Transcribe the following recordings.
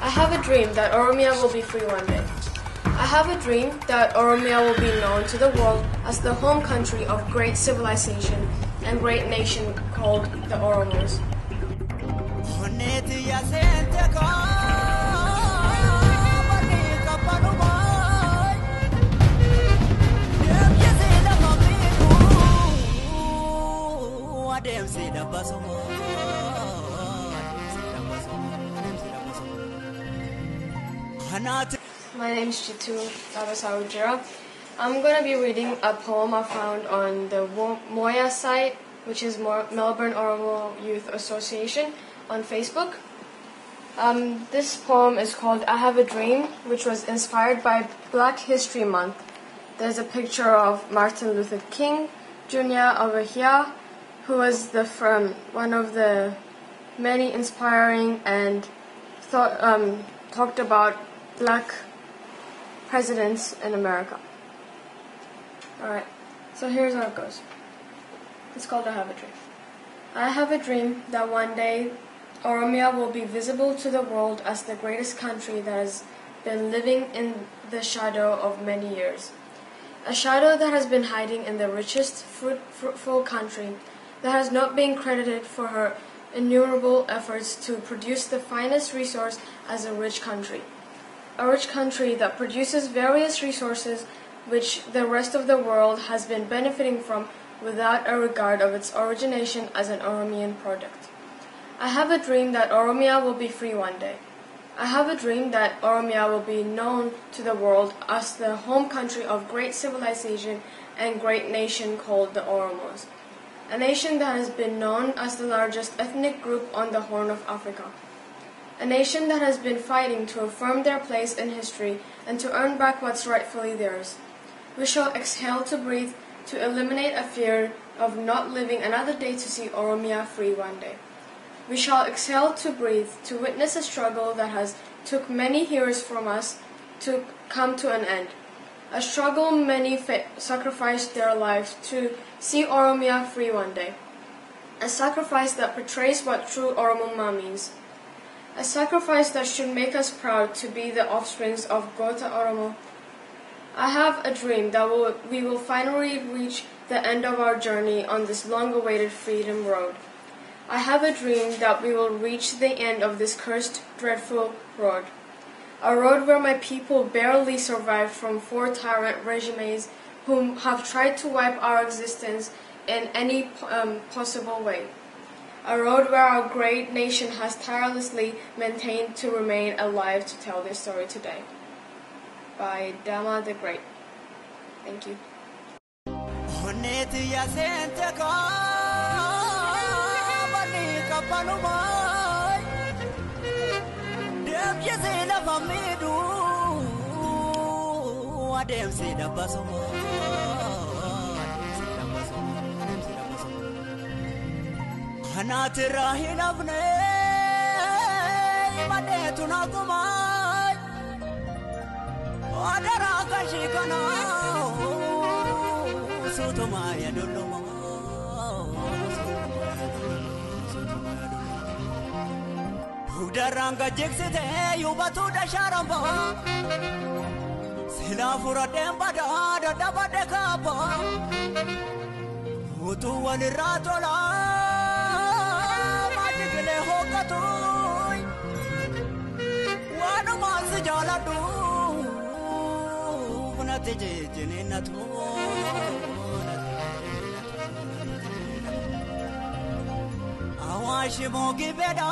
I have a dream that Oromia will be free one day. I have a dream that Oromia will be known to the world as the home country of great civilization and great nation called the Oromos. My name is Jitu Dhabassa. I'm going to be reading a poem I found on the Moya site, which is Melbourne Oromo Youth Association on Facebook. This poem is called I Have a Dream, which was inspired by Black History Month. There's a picture of Martin Luther King Jr. over here, who was one of the many inspiring and talked about Black presidents in America. Alright, so here's how it goes. It's called I Have a Dream. I have a dream that one day Oromia will be visible to the world as the greatest country that has been living in the shadow of many years. A shadow that has been hiding in the richest, fruitful country that has not been credited for her innumerable efforts to produce the finest resource as a rich country. A rich country that produces various resources which the rest of the world has been benefiting from without a regard of its origination as an Oromian product. I have a dream that Oromia will be free one day. I have a dream that Oromia will be known to the world as the home country of great civilization and great nation called the Oromos, a nation that has been known as the largest ethnic group on the Horn of Africa. A nation that has been fighting to affirm their place in history and to earn back what's rightfully theirs. We shall exhale to breathe, to eliminate a fear of not living another day to see Oromia free one day. We shall exhale to breathe, to witness a struggle that has took many years from us to come to an end. A struggle many sacrificed their lives to see Oromia free one day. A sacrifice that portrays what true Oromo means. A sacrifice that should make us proud to be the offsprings of Gota Oromo. I have a dream that we will finally reach the end of our journey on this long-awaited freedom road. I have a dream that we will reach the end of this cursed, dreadful road. A road where my people barely survived from 4 tyrant regimes whom have tried to wipe our existence in any possible way. A road where our great nation has tirelessly maintained to remain alive to tell this story today. By Dama the Great. Thank you. Daranga jeksite yubatu da sharamba sila fura demba da daba de kapa utu wani ratola madigile hokatu wanu mas jaladu unate jene natu awashi mogi beda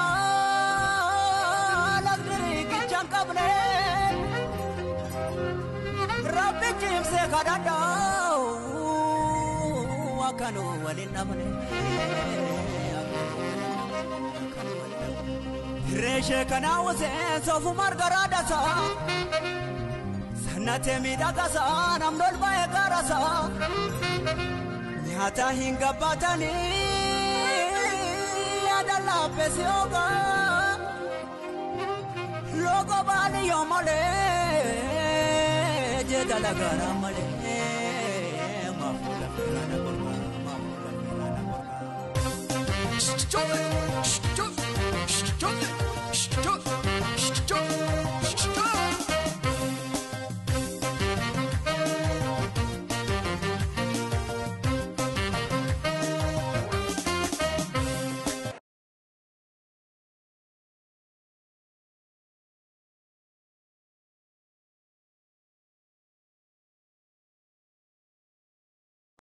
Rabbi James Kadada Wakano Walinamane Reshe Kanawase Sofu Margaradasa Sanatemi Dagasa Namdol Bayagarasa Nyata Hinga Batani Adala Pesioga Logo Bani Yomale Jedala Garamale Mafula Filana Borga Mafula Filana Borga